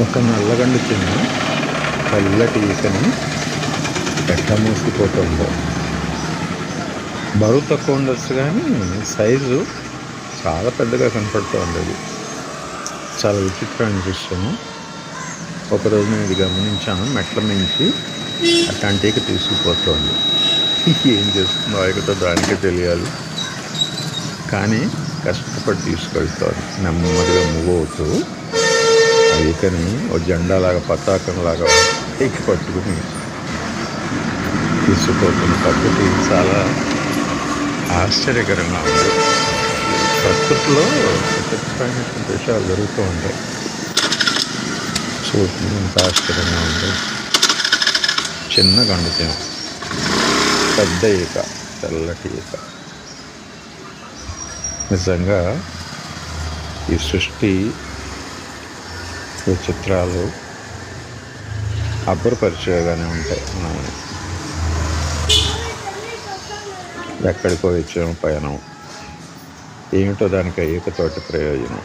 ఒక నల్లగండు చిన్న తెల్లటి ఈకని ఎట్లా మూసిపోతుందో. బరువు తక్కువ ఉండొచ్చు కానీ సైజు చాలా పెద్దగా కనపడుతోంది. అది చాలా విచిత్రమైన దృశ్యము. ఒకరోజు నేను ఇది గమనించాను. మెట్ల మించి అట్లాంటి ఈక తీసుకుపోతోంది. ఏం చేస్తుందో ఆయనతో దానికే తెలియాలి. కానీ కష్టపడి తీసుకెళ్తాను. నెమ్మదిగా మూవ్ అవుతూ ఆ ఈకని ఒక జెండాలాగా పతాకంలాగా ఈక పట్టుకుని తీసుకుపోతున్న పద్ధతి చాలా ఆశ్చర్యకరంగా ఉంది. ప్రకృతిలో విచిత్రమైనటువంటి విషయాలు జరుగుతూ ఉంటాయి. చూసి ఎంత ఆశ్చర్యంగా ఉంది. చిన్న గండుతీమ, పెద్ద ఈక, తెల్లటి ఈక. నిజంగా ఈ సృష్టి విచిత్రాలు అబ్బురపరిచేగానే ఉంటాయి. మనల్ని ఎక్కడికో ఇచ్చిన పయనం ఏమిటో దానికి ఈకతోటి ప్రయోజనం.